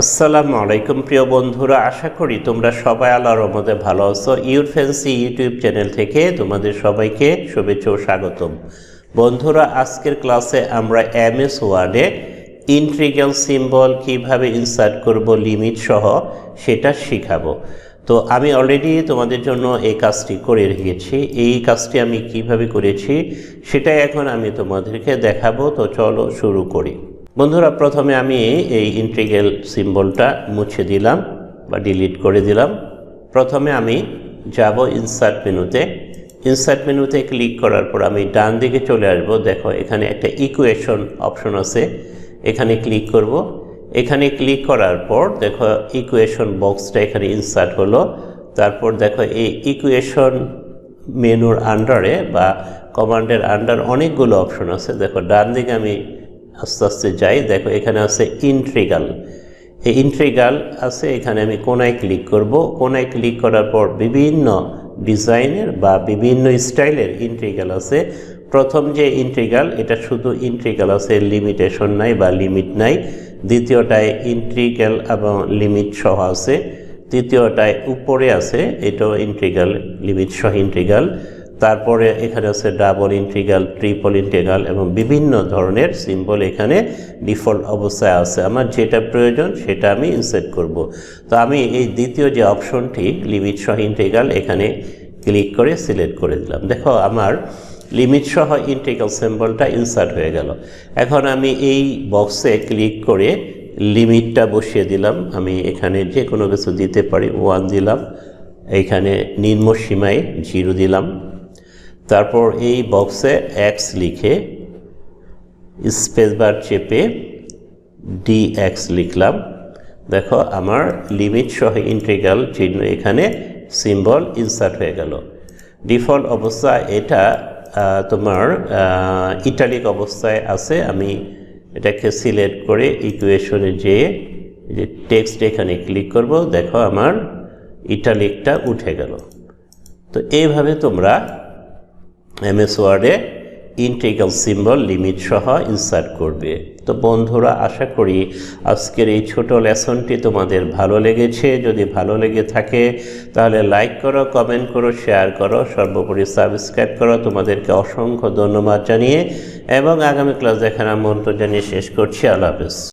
আসসালামু আলাইকুম প্রিয় বন্ধুরা, আশা করি তোমরা সবাই আল্লাহর রহমতে ভালো আছো। YourFancy ইউটিউব চ্যানেল থেকে তোমাদের সবাইকে শুভেচ্ছা ও স্বাগতম। বন্ধুরা, আজকের ক্লাসে আমরা এমএস ওয়ার্ডে ইন্টিগ্রাল সিম্বল কিভাবে ইনসার্ট করব লিমিট সহ সেটা শিখাবো। তো আমি অলরেডি তোমাদের জন্য এই কাজটি করে রেখেছি। এই কাজটি আমি কিভাবে করেছি সেটাই এখন আমি তোমাদেরকে দেখাবো। তো চলো শুরু করি। বন্ধুরা, প্রথমে আমি এই ইন্টিগ্রাল সিম্বলটা মুছে দিলাম বা ডিলিট করে দিলাম। প্রথমে আমি যাব ইনসার্ট মেনুতে। ইনসার্ট মেনুতে ক্লিক করার পর আমি ডান দিকে চলে আসব। দেখো এখানে একটা ইকুয়েশন অপশন আছে, এখানে ক্লিক করব। এখানে ক্লিক করার পর দেখো ইকুয়েশন বক্সটা এখানে ইনসার্ট হলো। তারপর দেখো এই ইকুয়েশন মেনুর আন্ডারে বা কমান্ডের আন্ডার অনেকগুলো অপশন আছে। দেখো ডান দিকে আমি আস্তে আস্তে যাই। দেখো এখানে আছে ইন্টিগ্রাল। এই ইন্টিগ্রাল আছে, এখানে আমি কোনায় ক্লিক করব। কোনায় ক্লিক করার পর বিভিন্ন ডিজাইনের বা বিভিন্ন স্টাইলের ইন্টিগ্রাল আছে। প্রথম যে ইন্টিগ্রাল, এটা শুধু ইন্টিগ্রাল আছে, লিমিটেশন নাই বা লিমিট নাই। দ্বিতীয়টায় ইন্টিগ্রাল এবং লিমিট সহ আছে। তৃতীয়টায় উপরে আছে, এটাও ইন্টিগ্রাল, লিমিট সহ ইন্টিগ্রাল। তারপরে এখানে আছে ডাবল ইন্টিগ্রাল, ট্রিপল ইন্টিগ্রাল এবং বিভিন্ন ধরনের সিম্বল এখানে ডিফল্ট অবস্থায় আছে। আমার যেটা প্রয়োজন সেটা আমি ইনসার্ট করব। তো আমি এই দ্বিতীয় যে অপশনটি লিমিট সহ ইন্টিগ্রাল, এখানে ক্লিক করে সিলেক্ট করে দিলাম। দেখো আমার লিমিট সহ ইন্টিগ্রাল সিম্বলটা ইনসার্ট হয়ে গেল। এখন আমি এই বক্সে ক্লিক করে লিমিটটা বসিয়ে দিলাম। আমি এখানে যে কোনো কিছু দিতে পারি, 1 দিলাম। এইখানে নিম্ন সীমায় 0 দিলাম। তারপর এই বক্সে এক্স লিখে স্পেস বার চেপে dx লিখলাম। দেখো আমার লিমিট সহ ইন্টিগ্রাল চিহ্ন এখানে সিম্বল ইনসার্ট হয়ে গেল। ডিফল্ট অবস্থা এটা তোমার ইটালিক অবস্থায় আছে। আমি এটাকে সিলেক্ট করে ইকুয়েশনে যে টেক্সট এখানে ক্লিক করব। দেখো আমার ইটালিকটা উঠে গেল। তো এইভাবে তোমরা এমএস ওয়ার্ডে ইন্টিগ্রাল সিম্বল লিমিট সহ ইনসার্ট করবে। তো বন্ধুরা, আশা করি আজকের এই ছোট লেসনটি তোমাদের ভালো লেগেছে। যদি ভালো লেগে থাকে তাহলে লাইক করো, কমেন্ট করো, শেয়ার করো, সর্বোপরি সাবস্ক্রাইব করো। তোমাদেরকে অসংখ্য ধন্যবাদ জানিয়ে এবং আগামী ক্লাস দেখার আমন্ত্রণ জানিয়ে শেষ করছি। আল্লাহ হাফেজ।